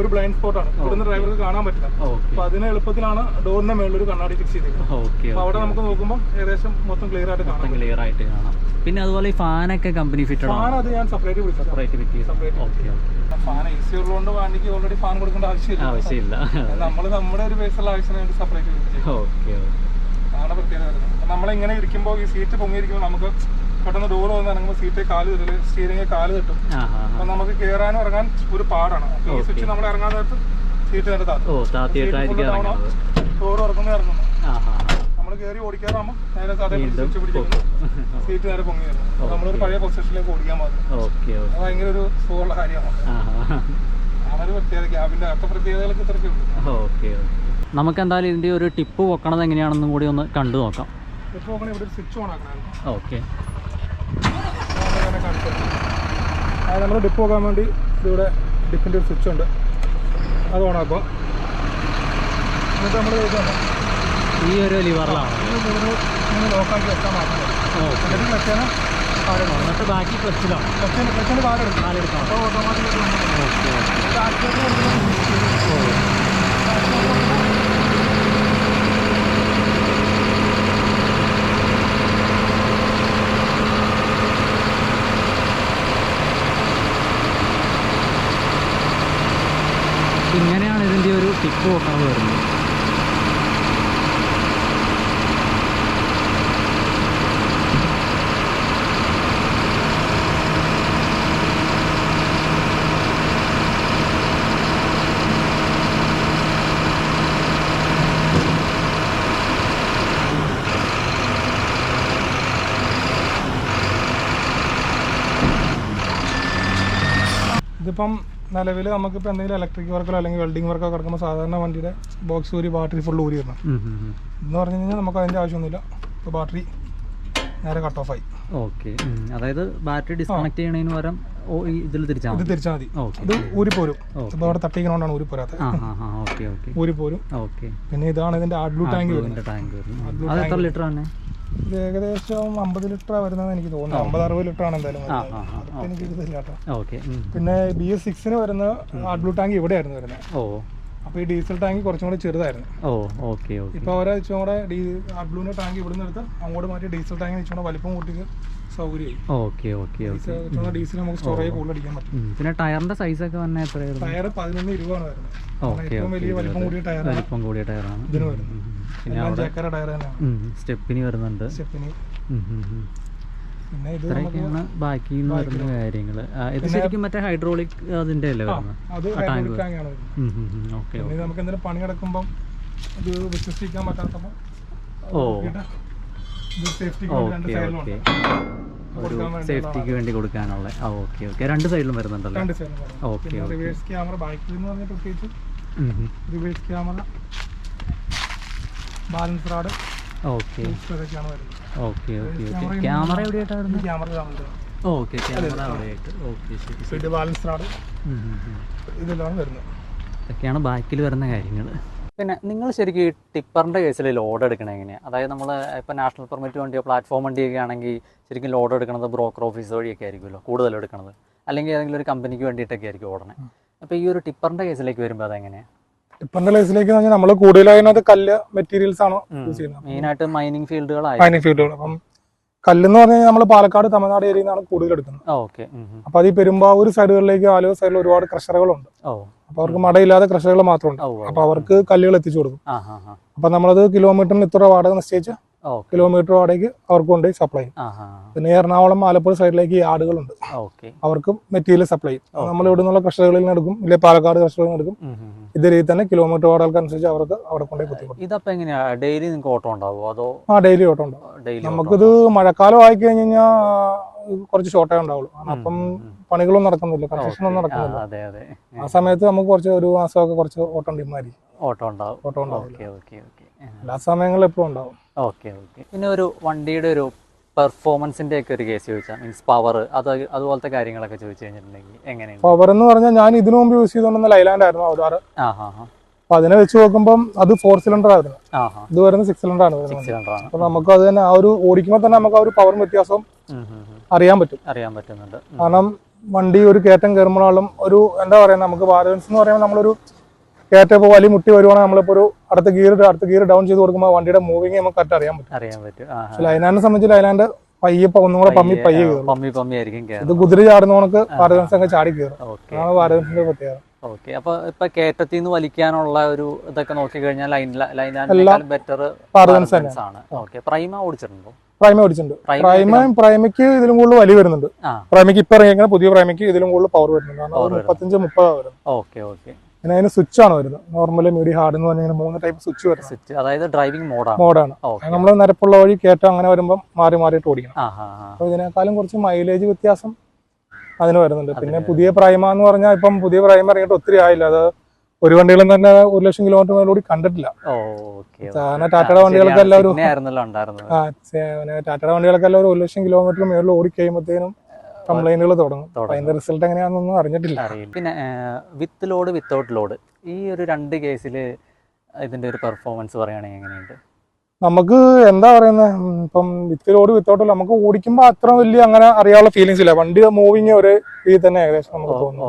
ഒരു ബ്ലൈൻഡ് സ്പോട്ടാണ്. ഇവിടുന്ന് ഡ്രൈവർക്ക് കാണാൻ പറ്റില്ല. അപ്പൊ അതിന് എളുപ്പത്തിലാണ് ഡോറിന്റെ മേളിൽ ഒരു കണ്ണാടി ഫിക്സ് ചെയ്തിരിക്കുന്നത്. അപ്പൊ അവിടെ നമുക്ക് നോക്കുമ്പോൾ ഏകദേശം മൊത്തം ക്ലിയർ ആയിട്ട് കാണാം. പിന്നെ അതുപോലെ ഈ ഫാനൊക്കെ കമ്പനി ഫിറ്റ് ഫാൻ അത് ഞാൻ സെപ്പറേറ്റ് ഫാൻ AC ഉള്ളതുകൊണ്ട് വണ്ടിക്ക് ഓൾറെഡി ഫാൻ കൊടുക്കേണ്ട ആവശ്യമില്ല. നമ്മൾ നമ്മുടെ ഒരു ബേസുള്ള ആവശ്യത്തിന് വേണ്ടി സെപ്പറേറ്റ് അതാണ് പ്രത്യേകത വരുന്നത്. നമ്മളിങ്ങനെ ഇരിക്കുമ്പോൾ ഈ സീറ്റ് പൊങ്ങിയിരിക്കുമ്പോൾ നമുക്ക് പെട്ടെന്ന് ഡോർ വന്ന് ഇറങ്ങുമ്പോൾ സീറ്റ് കാല് തരില്ല, സ്റ്റിയറിംഗ് കാല് തട്ടും. അപ്പൊ നമുക്ക് കയറാനും ഇറങ്ങാൻ ഒരു പാടാണ്. ഈ സ്വിച്ച് നമ്മൾ ഇറങ്ങാൻ നേരത്ത് സീറ്റ് നേരെ ഡോർ ഇറങ്ങുന്നു നമ്മൾ കയറി ഓടിക്കാറാകുമ്പോൾ നേരെ സ്വിച്ച് പിടിക്കുന്നു, സീറ്റ് നേരെ പൊങ്ങി വരും. നമ്മളൊരു പഴയ പൊസിഷനിലേക്ക് ഓടിക്കാൻ പാടില്ല. അത് ഭയങ്കര ഒരു സുഖമുള്ള കാര്യമാണ്. അതൊരു പ്രത്യേകത, ക്യാബിന്റെ അത്ര പ്രത്യേകതകളൊക്കെ ഇത്രയ്ക്ക് ഉണ്ട്. നമുക്ക് എന്തായാലും ഇതിന്റെ ഒരു ടിപ്പ് വെക്കണത് എങ്ങനെയാണെന്നും കൂടി ഒന്ന് കണ്ടു നോക്കാം. ടിപ്പ് നോക്കണേ, ഇവിടെ ഒരു സ്വിച്ച് ഓൺ ആക്കണം. ഓക്കെ, അത് നമ്മൾ ഡിപ്പ് നോക്കാൻ വേണ്ടി ഇവിടെ ഡിപ്പിൻ്റെ ഒരു സ്വിച്ച് ഉണ്ട്, അത് ഓണാക്കുക. എന്നിട്ട് നമ്മൾ ഈ ഒരു ലിവറിലാണ് ലോക്കാക്കി വെച്ചാൽ മാത്രമേ. എന്നിട്ട് ക്ലച്ചാണ് കാലെടുക്കണം. എന്നിട്ട് ബാക്കി ക്ലച്ചിലാണ് ക്ലച്ചിൻ്റെ കാലെടുക്കണം. അപ്പോൾ ഇങ്ങനെയാണ് ഇതിൻ്റെ ഒരു ടിപ്പ് നോക്കുന്നത് വരുന്നത്. ഇതിപ്പം നിലവിൽ നമുക്കിപ്പോൾ എന്തെങ്കിലും ഇലക്ട്രിക് വർക്കോ അല്ലെങ്കിൽ വെൽഡിംഗ് വർക്കോ കിടക്കുമ്പോൾ സാധാരണ വണ്ടിയുടെ ബോക്സ് ഊരി ബാറ്ററി ഫുൾ ഊരി വരണം. എന്ന് പറഞ്ഞു കഴിഞ്ഞാൽ നമുക്ക് അതിൻ്റെ ആവശ്യമൊന്നുമില്ല. ഇപ്പോൾ ബാറ്ററി നേരെ കട്ട് ഓഫ് ആയി. ഓക്കെ, അതായത് ബാറ്ററി ഡിസ്കണക്ട് ചെയ്യണതിന് പകരം ഇതിൽ തിരിച്ചാൽ മതി. ഇത് ഊരിപ്പോരും. ഇപ്പോൾ അവിടെ തട്ടിക്കണോണ്ടാണ് ഊരിപ്പോരാത്തത്. ഊരിപ്പോരും. പിന്നെ ഇതാണ് ഇതിന്റെ ആഡ്ബ്ലൂ ടാങ്ക്. എത്ര ലിറ്റർ ആണ്? ഇത് ഏകദേശം 50 ലിറ്റർ വരുന്നത് എനിക്ക് തോന്നുന്നു. 50-60 ലിറ്റർ ആണ് എന്തായാലും. എനിക്ക് ഇതില്ല കേട്ടോ. പിന്നെ BS6 വരുന്ന ആഡ്ബ്ലൂ ടാങ്ക് ഇവിടെ ആയിരുന്നു വരുന്നത്. അപ്പൊ ഈ ഡീസൽ ടാങ്ക് കുറച്ചും കൂടി ചെറുതായിരുന്നു. ഇപ്പൊ അവരെ ഇച്ചും കൂടെ ആഡ്ബ്ലൂന്റെ ടാങ്ക് ഇവിടുന്ന് എടുത്ത് അങ്ങോട്ട് മാറ്റി ഡീസൽ ടാങ്കിന് ഇച്ചും കൂടെ വലിപ്പം കൂട്ടി സൗകര്യമായി. ഡീസൽ നമുക്ക് സ്റ്റോറേജ് കൂടുതൽ അടിക്കാൻ പറ്റും. പിന്നെ ടയറിന്റെ സൈസ് ഒക്കെ വന്നാൽ ടയർ 11-20 ആണ് വരുന്നത്. ഏറ്റവും വലിയ വലിപ്പം കൂടിയ ടയറാണ് ഇതിന് വരുന്നത്. സ്റ്റെപ്പിനി വരുന്നുണ്ട്. പിന്നെ ഇത്രയൊക്കെയാണ് ബാക്കി വരുന്ന കാര്യങ്ങള്. ഇത് ശരിക്കും മറ്റേ ഹൈഡ്രോളിക് അതിന്റെ അല്ലേ വരുന്നത്? നമുക്ക് എന്തെങ്കിലും പണി കിടക്കുമ്പോൾ ഇത് വിശ്വസിക്കാൻ പറ്റാത്തപ്പോൾ സേഫ്റ്റിക്ക് വേണ്ടി കൊടുക്കാനുള്ള. ഓക്കെ, രണ്ട് സൈഡിലും വരുന്നുണ്ടല്ലോ. ഓക്കെ, റിവേഴ്സ് ക്യാമറ ബാക്കിൽ എന്ന് പറഞ്ഞാൽ പ്രത്യേകിച്ച് reverse camera, balance rod. Camera എവിടെയായിട്ടാണ്? ബാലൻസ് റാഡ് ഇതെല്ലാം വരുന്നത്. ഇതൊക്കെയാണ് ബാക്കിൽ വരുന്ന കാര്യങ്ങൾ. പിന്നെ നിങ്ങൾ ശരിക്കും ഈ ടിപ്പറിൻ്റെ കേസിൽ ലോഡ് എടുക്കണത് എങ്ങനെയാണ്? അതായത് നമ്മൾ ഇപ്പോൾ നാഷണൽ പെർമിറ്റ് വണ്ടിയോ പ്ലാറ്റ്ഫോം വണ്ടിയൊക്കെ ആണെങ്കിൽ ശരിക്കും ലോഡ് എടുക്കുന്നത് ബ്രോക്കർ ഓഫീസ് വഴിയൊക്കെ ആയിരിക്കുമല്ലോ കൂടുതലും എടുക്കുന്നത്. അല്ലെങ്കിൽ ഏതെങ്കിലും ഒരു കമ്പനിക്ക് വേണ്ടിയിട്ടൊക്കെ ആയിരിക്കും ഓടണേ. അപ്പോൾ ഈ ഒരു ടിപ്പറിന്റെ കേസിലേക്ക് വരുമ്പോൾ അതെങ്ങനെയാണ്? ടിപ്പറിന്റെ കേസിലേക്ക് പറഞ്ഞാൽ നമ്മൾ കൂടുതലായി അതിനകത്ത് കല്ല് മെറ്റീരിയൽസ് ആണ് യൂസ് ചെയ്യുന്നത്. മെയിനായിട്ട് മൈനിങ് ഫീൽഡുകളായി. മൈനിങ് ഫീൽഡുകൾ. അപ്പം കല്ലെന്ന് പറഞ്ഞു കഴിഞ്ഞാൽ നമ്മൾ പാലക്കാട് തമിഴ്നാട് ഏരിയയിൽ നിന്നാണ് കൂടുതൽ എടുക്കുന്നത്. ഓക്കെ. അപ്പൊ അത് ഈ പെരുമ്പാവൂർ സൈഡുകളിലേക്ക് ആലുവ സൈഡിൽ ഒരുപാട് ക്രഷറുകളുണ്ട്. അപ്പൊ അവർക്ക് മടയില്ലാതെ ക്രഷറുകൾ മാത്രമുണ്ട്. അപ്പൊ അവർക്ക് കല്ലുകൾ എത്തിച്ചു കൊടുക്കും. അപ്പൊ നമ്മളത് കിലോമീറ്ററിന് ഇത്ര വാടക നിശ്ചയിച്ച് കിലോമീറ്റർ വാടകയ്ക്ക് അവർക്ക് കൊണ്ട് സപ്ലൈ ചെയ്യും. പിന്നെ എറണാകുളം ആലപ്പുഴ സൈഡിലേക്ക് യാർഡുകളുണ്ട്, അവർക്ക് മെറ്റീരിയൽ സപ്ലൈ ചെയ്യും. നമ്മൾ ഇവിടെ നിന്നുള്ള ക്രഷറുകളിൽ നിന്ന് എടുക്കും, ഇല്ലെ പാലക്കാട് ക്രഷറുകളിൽ നിന്ന് എടുക്കും. ഇതേ രീതി തന്നെ കിലോമീറ്റർ വാടകൾക്ക് അനുസരിച്ച് അവർക്ക് അവിടെ കൊണ്ടേ കുത്തിക്കൊടുക്കും. ഇതപ്പോ എങ്ങനെയാ ഡെയിലി നിങ്ങൾക്ക് ഓട്ടം ഉണ്ടാവുമോ അതോ? ഡെയിലി ഓട്ടം ഉണ്ടാവും. നമുക്കിത് മഴക്കാലം ആയി കഴിഞ്ഞ് കഴിഞ്ഞാൽ കുറച്ച് ഷോർട്ടേ ഉണ്ടാവുള്ളൂ. അപ്പം പണികളൊന്നും നടക്കുന്നില്ല, കൺസ്ട്രക്ഷൻ ഒന്നും നടക്കുന്നില്ല. ആ സമയത്ത് നമുക്ക് കുറച്ച് ഒരു മാസമൊക്കെ കുറച്ച് ഓട്ടം ഡിമായിരിക്കും. ഓട്ടം ഉണ്ടാവും. എല്ലാ സമയങ്ങളിലും എപ്പോഴും ഉണ്ടാവും. ഓക്കെ. പിന്നെ ഒരു വണ്ടിയുടെ ഒരു പെർഫോമൻസിന്റെ ഒക്കെ ഒരു കേസ് ചോദിച്ചാൽ, മീൻസ് പവർ അതുപോലത്തെ കാര്യങ്ങളൊക്കെ ചോദിച്ചു കഴിഞ്ഞിട്ടുണ്ടെങ്കിൽ എങ്ങനെയാണ്? പവർ എന്ന് പറഞ്ഞാൽ ഞാൻ ഇതിനു മുമ്പ് യൂസ് ചെയ്തുകൊണ്ടിരുന്ന ലൈലാൻഡ് ആയിരുന്നു അവതാറ്. അപ്പൊ അതിനെ വെച്ച് നോക്കുമ്പോൾ അത് 4 സിലിണ്ടർ ആയിരുന്നു, ഇത് വരുന്നത് 6 സിലിണ്ടർ ആണ്. അപ്പൊ നമുക്ക് അത് തന്നെ ആ ഒരു ഓടിക്കുമ്പോൾ തന്നെ നമുക്ക് ആ ഒരു പവർ വ്യത്യാസം അറിയാൻ പറ്റുന്നുണ്ട്. കാരണം വണ്ടി ഒരു കയറ്റം കയറുമ്പോഴും ഒരു എന്താ പറയാ, നമുക്ക് ബാലൻസ് എന്ന് പറയുമ്പോൾ നമ്മളൊരു കയറ്റം ഇപ്പോൾ വലിയ മുട്ടി വരുവാണെങ്കിൽ നമ്മളിപ്പോ ഒരു അടുത്ത ഗിയർ ഡൗൺ ചെയ്ത് കൊടുക്കുമ്പോൾ വണ്ടിയുടെ മൂവിങ് നമുക്ക് കറക്റ്റ് അറിയാൻ പറ്റും. പക്ഷെ ലൈലാൻഡിനെ സംബന്ധിച്ച് ലൈലാൻഡ് പയ്യെ ഒന്നും കൂടെ പയ്യെ കയറും. ഇത് കുതിര ചാടുന്നവർക്ക് ബാലൻസ് ഒക്കെ ചാടി കയറും. അതാണ് ബാലൻസിന്റെ പ്രത്യേകത. ഓക്കെ. അപ്പൊ ഇപ്പൊ കയറ്റത്തിൽ നിന്ന് വലിക്കാനുള്ള ഒരു ഇതൊക്കെ നോക്കി കഴിഞ്ഞാൽ ലൈലാൻഡിനേക്കാൾ ബെറ്റർ ആണ്. ഓക്കെ. പ്രൈമ ഓടിച്ചിട്ടുണ്ടോ? പ്രൈമയ്ക്ക് ഇതിലും കൂടുതൽ വലിയ വരുന്നുണ്ട്. പ്രൈമയ്ക്ക് ഇപ്പൊ ഇറങ്ങിയ പുതിയ പ്രൈമയ്ക്ക് ഇതിലും കൂടുതൽ പവർ വരുന്നുണ്ട്. കാരണം 35-30 വരുന്നത്. ഓക്കെ. പിന്നെ അതിന് സ്വിച്ച് ആണ് വരുന്നത്. നോർമൽ, മീഡിയം, ഹാർഡ് എന്ന് പറഞ്ഞാൽ 3 ടൈപ്പ് സ്വിച്ച് വരുന്നത്. സ്വിച്ച് അതായത് ഡ്രൈവിംഗ് മോഡാണ്. നമ്മൾ നിരപ്പുള്ള വഴി കയറ്റം അങ്ങനെ വരുമ്പോൾ മാറിയിട്ട് ഓടിക്കണം. അപ്പൊ ഇതിനേക്കാളും കുറച്ച് മൈലേജ് വ്യത്യാസം അതിന് വരുന്നുണ്ട്. പിന്നെ പുതിയ പ്രൈമ എന്ന് പറഞ്ഞാൽ ഇപ്പം പുതിയ പ്രൈമ ഇറങ്ങിയിട്ട് ഒത്തിരി ആയില്ല. അത് ഒരു വണ്ടികളും തന്നെ 1,00,000 കിലോമീറ്റർ മേലോടി കണ്ടിട്ടില്ല. കാരണം ടാറ്റയുടെ വണ്ടികൾക്കെല്ലാം ഒരു 1,00,000 കിലോമീറ്റർ മേളിൽ ഓടിക്കഴിയുമ്പോഴത്തേനും കംപ്ലൈന്റുകൾ തുടങ്ങും. അതിന്റെ റിസൾട്ട് എങ്ങനെയാണെന്നൊന്നും അറിഞ്ഞിട്ടില്ല. പിന്നെ വിത്ത് ലോഡ് വിത്തൗട്ട് ലോഡ് ഈ ഒരു 2 കേസിൽ ഇതിന്റെ ഒരു പെർഫോമൻസ് പറയുകയാണെങ്കിൽ എങ്ങനെയുണ്ട്? നമുക്ക് എന്താ പറയുന്നത്, ഇപ്പം വിത്ത് ലോഡ് വിത്തൗട്ട് നമുക്ക് ഓടിക്കുമ്പോൾ അത്ര വലിയ അങ്ങനെ അറിയാനുള്ള ഫീലിങ്സ് ഇല്ല. വണ്ടി മൂവിങ് ഒരു രീതി തന്നെ ഏകദേശം നമുക്ക് തോന്നുന്നു.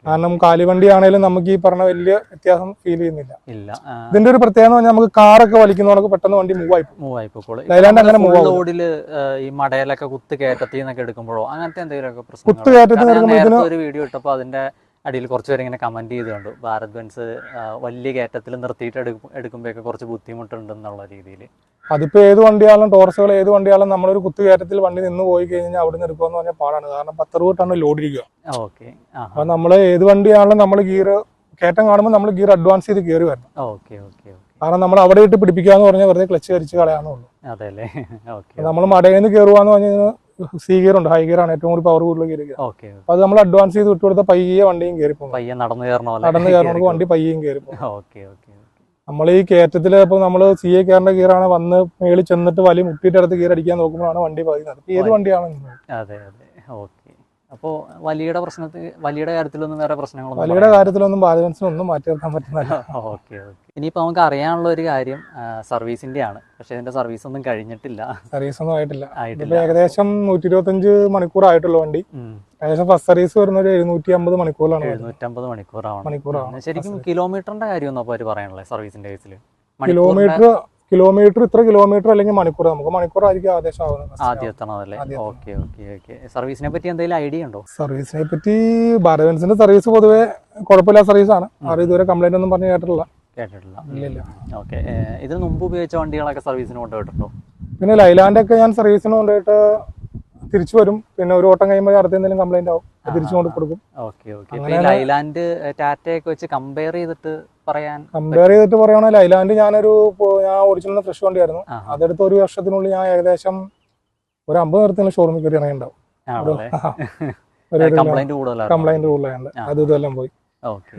കാരണം കാലിവണ്ടി ആണെങ്കിലും നമുക്ക് ഈ പറഞ്ഞ വലിയ വ്യത്യാസം ഫീൽ ചെയ്യുന്നില്ല. ഇതിന്റെ ഒരു പ്രത്യേകത എന്ന് പറഞ്ഞാൽ നമുക്ക് കാറൊക്കെ വലിക്കുന്നവർക്ക് പെട്ടെന്ന് വണ്ടി മൂവ് ആയി പോകും. ലൈലാൻഡ് അങ്ങനെ ലോഡില് ഈ മടയിലൊക്കെ കുത്ത് കയറ്റത്തിൽ നിന്നൊക്കെ എടുക്കുമ്പോഴോ അങ്ങനത്തെ എന്തെങ്കിലുമൊക്കെ കുത്ത് കയറ്റത്തിൽ ഒരു വീഡിയോ ഇട്ടപ്പോൾ അതിന്റെ അടിയിൽ കുറച്ച് പേര് ഇങ്ങനെ കമന്റ് ചെയ്ത് കണ്ടു, ഭാരത് ബെൻസ് വലിയ കയറ്റത്തിൽ നിർത്തിയിട്ട് എടുക്കുമ്പോഴൊക്കെ കുറച്ച് ബുദ്ധിമുട്ടുണ്ടെന്നുള്ള രീതിയിൽ. അതിപ്പോ ഏത് വണ്ടിയാണെങ്കിലും ടോറസുകൾ ഏത് വണ്ടിയാണെങ്കിലും നമ്മളൊരു കുത്തു കയറ്റത്തിൽ വണ്ടി നിന്ന് പോയി കഴിഞ്ഞാൽ അവിടെ നിന്ന് എടുക്കുമെന്ന് പറഞ്ഞാൽ പാടാണ്. കാരണം 10-60 ടൺ ലോഡ് ഇരിക്കുക. അപ്പൊ നമ്മൾ ഏത് വണ്ടിയാണെങ്കിലും നമ്മൾ ഗിയർ കയറ്റം കാണുമ്പോൾ നമ്മൾ ഗിയർ അഡ്വാൻസ് ചെയ്ത് കയറി വരണം. കാരണം നമ്മൾ അവിടെ ഇട്ട് പിടിപ്പിക്കാന്ന് പറഞ്ഞാൽ വെറുതെ ക്ലച്ച് കരിച്ച് കളയാന്നുള്ളൂ. നമ്മൾ മടയിൽ നിന്ന് കയറുവാന്ന് പറഞ്ഞാൽ സി ഗിയർ ഉണ്ട്, ഹൈ ഗിയർ ആണ് ഏറ്റവും കൂടുതൽ പവർ കൂടുതൽ കയറി. അപ്പൊ അത് നമ്മൾ അഡ്വാൻസ് ചെയ്ത് വിട്ടുകൊടുത്ത പയ്യെ വണ്ടിയും കയറി പോകും. നടന്നു കയറണമെങ്കിൽ വണ്ടി പയ്യയും കയറി പോകും. നമ്മൾ ഈ കയറ്റത്തില് ഇപ്പൊ നമ്മള് സി എ കയറേണ്ട ഗിയറാണ് വന്ന് മേളിൽ ചെന്നിട്ട് വലിയ മുട്ടിയിട്ട് അടുത്ത് ഗിയർ അടിക്കാൻ നോക്കുമ്പോഴാണ് വണ്ടി പതിയുന്നത്. ഏത് വണ്ടിയാണെങ്കിലും. അപ്പോൾ വലിയുടെ കാര്യത്തിലൊന്നും വേറെ പ്രശ്നങ്ങളൊന്നും വലിയുടെ കാര്യത്തിലൊന്നും ബാലൻസിനൊന്നും മാറ്റി നിർത്താൻ പറ്റുന്നില്ല. ഇനിയിപ്പോൾ നമുക്ക് അറിയാനുള്ള ഒരു കാര്യം സർവീസിന്റെ ആണ്. പക്ഷെ ഇതിന്റെ സർവീസ് ഒന്നും കഴിഞ്ഞിട്ടില്ല, സർവീസ് ഒന്നും ആയിട്ടില്ല. ഏകദേശം 125 മണിക്കൂർ ആയിട്ടുള്ള വണ്ടി. ഏകദേശം ഫസ്റ്റ് സർവീസ് വരുന്ന ഒരു 750 മണിക്കൂറാണ്. 750 മണിക്കൂറാണ്. ശരിക്കും കിലോമീറ്ററിന്റെ കാര്യമൊന്നും അപ്പോൾ അവർ പറയാനുള്ളത് സർവീസിന്റെ കേസിൽ? കിലോമീറ്റർ ഇത്ര കിലോമീറ്റർ അല്ലെങ്കിൽ മണിക്കൂർ, നമുക്ക് മണിക്കൂറായിരിക്കും ആദേശം ആവുന്നത്. ആദ്യം എത്തണമല്ലേ? ഓക്കെ. സർവീസിനെ പറ്റി എന്തെങ്കിലും ഐഡിയ ഉണ്ടോ? സർവീസിനെ പറ്റി ഭാരത് ബെൻസിന്റെ സർവീസ് പൊതുവെ കുഴപ്പമില്ല സർവീസ് ആണ്. ആരും ഇതുവരെ കംപ്ലൈന്റ് ഒന്നും പറഞ്ഞ് കേട്ടിട്ടില്ല. ഓക്കെ. ഇതിന് മുമ്പ് ഉപയോഗിച്ച വണ്ടികളൊക്കെ സർവീസിന് കൊണ്ടുപോയിട്ടുണ്ടോ? പിന്നെ ലൈലാൻഡ് ഒക്കെ ഞാൻ സർവീസിന് കൊണ്ടുപോയിട്ട് തിരിച്ചു വരും. പിന്നെ ഒരു ഓട്ടം കഴിയുമ്പോൾ അടുത്ത എന്തെങ്കിലും കംപ്ലൈന്റ് ആവും, തിരിച്ചു കൊണ്ട് കൊടുക്കും. ലൈലാൻഡ് ടാറ്റയൊക്കെ വെച്ച് കമ്പയർ ചെയ്തിട്ട് പറയുകയാണെങ്കിൽ ലൈലാൻഡ് ഞാൻ ഓടിച്ചിരുന്ന ഫ്രഷ് വണ്ടിയായിരുന്നു. അതെടുത്ത് 1 വർഷത്തിനുള്ളിൽ ഞാൻ ഏകദേശം ഒരു 50 നേരത്തിന് ഷോറൂമിൽ കയറി ഇറങ്ങിയിട്ടുണ്ടാവും. കംപ്ലൈന്റ് കൂടുതലായിട്ട് അത് ഇതെല്ലാം പോയി.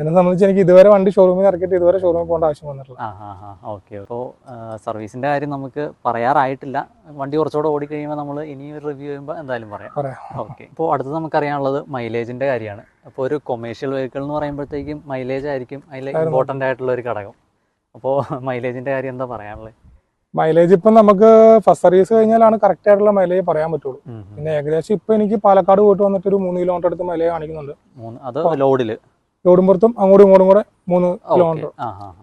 എന്നെ സംബന്ധിച്ച് എനിക്ക് ഇതുവരെ വണ്ടി ഷോറൂമിൽ ഇറക്കിയിട്ട് ഇതുവരെ ഷോറൂമിൽ പോകേണ്ട ആവശ്യം വന്നിട്ടില്ല. അപ്പോൾ സർവീസിന്റെ കാര്യം നമുക്ക് പറയാറായിട്ടില്ല. വണ്ടി കുറച്ചുകൂടെ ഓടിക്കഴിയുമ്പോൾ നമ്മൾ ഇനി റിവ്യൂ ചെയ്യുമ്പോൾ എന്തായാലും പറയാം. ഓക്കെ. ഇപ്പോൾ അടുത്തത് നമുക്കറിയാനുള്ളത് മൈലേജിന്റെ കാര്യമാണ്. അപ്പോൾ ഒരു കൊമേഴ്ഷ്യൽ വെഹിക്കിൾ എന്ന് പറയുമ്പോഴത്തേക്കും മൈലേജ് ആയിരിക്കും അതിൽ ഇമ്പോർട്ടൻ്റ് ആയിട്ടുള്ള ഒരു ഘടകം. അപ്പോൾ മൈലേജിന്റെ കാര്യം എന്താ പറയാനുള്ളത്? മൈലേജ് ഇപ്പം നമുക്ക് ഫസ്റ്റ് സർവീസ് കഴിഞ്ഞാലാണ് കറക്റ്റ് ആയിട്ടുള്ള മൈലേജ് പറയാൻ പറ്റുള്ളൂ. പിന്നെ ഏകദേശം ഇപ്പൊ എനിക്ക് പാലക്കാട് പോയിട്ട് വന്നിട്ട് ഒരു 3 കിലോമീറ്റർ അടുത്ത് മൈലേജ് കാണിക്കുന്നുണ്ട്. അത് ലോഡില് ലോഡും പുറത്തും അങ്ങോട്ടും ഇങ്ങോട്ടും കൂടെ 3 കിലോമീറ്റർ.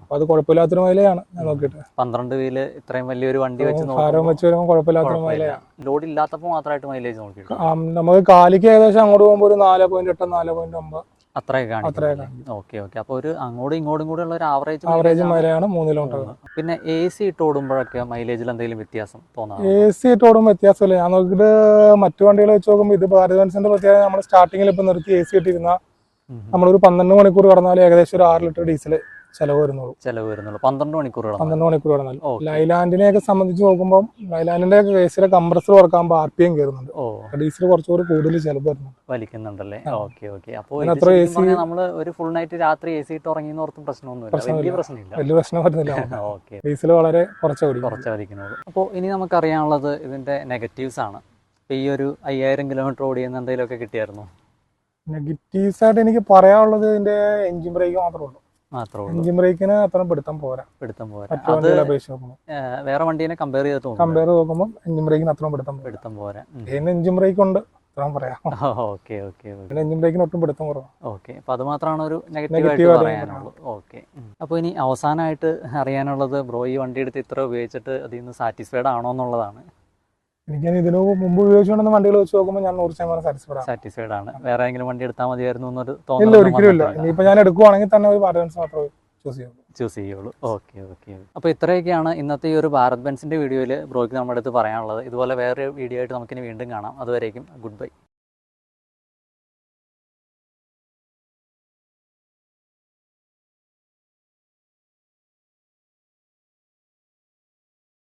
അപ്പൊ അത് കുഴപ്പമില്ലാത്തൊരു മൈലേജാണ് ഞാൻ നോക്കിയിട്ട്. 12 വീല് ഇത്രയും വലിയൊരു വണ്ടി വെച്ച് ഭാരം വെച്ച് വരുമ്പോൾ കുഴപ്പമില്ലാത്തൊരു മൈലേജാണ്. ലോഡ് ഇല്ലാത്തപ്പോൾ മാത്രമായിട്ട് മൈലേജ് നോക്കിയിട്ട് നമുക്ക് കാലിക്ക് ഏകദേശം അങ്ങോട്ട് പോകുമ്പോൾ ഒരു 4.8 4.9 അത്രയൊക്കെ. Okay okay. അപ്പോൾ ഒരു അങ്ങോട്ടും ഇങ്ങോട്ടും കൂടെ ഉള്ള ഒരു ആവറേജ് മൈലേജാണ് 3 കിലോമീറ്റർ. പിന്നെ AC ഇട്ട് ഓടുമ്പോഴൊക്കെ മൈലേജിൽ എന്തെങ്കിലും വ്യത്യാസം തോന്നാം? AC ഇട്ട് ഓടുമ്പോൾ വ്യത്യാസമില്ല. ഞാൻ നോക്കിയിട്ട് മറ്റു വണ്ടികൾ വെച്ച് നോക്കുമ്പോൾ ഇത് ഭാരത് ബെൻസിന്റെ പ്രത്യേകത നമ്മൾ സ്റ്റാർട്ടിങ്ങിൽ ഇപ്പം നിർത്തി AC ഇട്ടിരുന്ന നമ്മളൊരു 12 മണിക്കൂർ കടന്നാൽ ഏകദേശം ഒരു 6 ലിറ്റർ ഡീസൽ ചെലവ് വരുന്നുള്ളൂ. 12 മണിക്കൂർ കടന്നാൽ. ലൈലാൻഡിനെയൊക്കെ സംബന്ധിച്ച് നോക്കുമ്പോൾ ലൈലാൻഡിന്റെ കേസിലെ കംപ്രസർ വർക്കാകുമ്പോൾ RPM കയറുന്നുണ്ട്. ഡീസൽ കുറച്ചുകൂടി കൂടുതൽ ചെലവ് വരുന്നുണ്ട്, വലിക്കുന്നുണ്ടല്ലേ. Okay okay. അപ്പോൾ നമ്മള് ഒരു ഫുൾ നൈറ്റ് രാത്രി AC ഇട്ട് ഉറങ്ങിയെന്ന് ഓർത്തും പ്രശ്നമൊന്നുമില്ല, വലിയ പ്രശ്നം വരുന്നില്ല. ഡീസൽ വളരെ കുറച്ച് വലിക്കുന്നുള്ളൂ. അപ്പോൾ ഇനി നമുക്കറിയാനുള്ളത് ഇതിന്റെ നെഗറ്റീവ്സ് ആണ്. ഈ ഒരു 5000 കിലോമീറ്റർ ഓടിയെന്ന് എന്തെങ്കിലുമൊക്കെ കിട്ടിയായിരുന്നു? നെഗറ്റീവ്സ് ആയിട്ട് എനിക്ക് പറയാനുള്ളത് ഇതിന്റെ എഞ്ചിൻ ബ്രേക്ക് മാത്രമേ ഉള്ളൂ. എഞ്ചിൻ ബ്രേക്കിന് അത്ര പിടുത്തം പോരാ. അത് വേറെ വണ്ടീനെ കമ്പയർ നോക്കുമ്പോൾ എഞ്ചിൻ ബ്രേക്കിന് അത്ര പിടുത്തം പോരാ. എഞ്ചിൻ ബ്രേക്ക് ഉണ്ട് പറയാം. എഞ്ചിൻ ബ്രേക്കിന് ഒട്ടും പിടുത്തം കുറവാണ്. ഓക്കെ. അപ്പൊ അത് മാത്രമാണ് ഒരു നെഗറ്റീവ് പറയാനുള്ളത്. ഓക്കെ. അപ്പൊ ഇനി അവസാനമായിട്ട് അറിയാനുള്ളത്, ബ്രോ ഈ വണ്ടി എടുത്ത് ഇത്ര ഉപയോഗിച്ചിട്ട് അതിൽ നിന്ന് സാറ്റിസ്ഫൈഡ് ആണോ എന്നുള്ളതാണ്. എനിക്ക് ഇതിനു മുമ്പ് ഉപയോഗിച്ചുകൊണ്ടുന്ന വണ്ടികൾ വെച്ച് നോക്കുമ്പോൾ ഞാൻ 100% സാറ്റിസ്ഫൈഡ് ആണ്. വേറെ ഏതെങ്കിലും വണ്ടി എടുത്താൽ മതിയായിരുന്നു എന്നൊരു തോന്നുന്നു? ഒരിക്കലും ഇല്ല. ഇനിയിപ്പോ ഞാൻ എടുക്കുവാണെങ്കിൽ തന്നെ ഒരു ഭാരത് ബെൻസ് മാത്രമേ ചൂസ് ചെയ്യുള്ളൂ. Okay okay. അപ്പോൾ ഇത്രയൊക്കെയാണ് ഇന്നത്തെ ഈ ഒരു ഭാരത് ബെൻസിന്റെ വീഡിയോയിൽ ബ്രോയ്ക്ക് നമ്മുടെ അടുത്ത് പറയാനുള്ളത്. ഇതുപോലെ വേറെ വീഡിയോ ആയിട്ട് നമുക്കിനി വീണ്ടും കാണാം. അതുവരേക്കും ഗുഡ് ബൈ.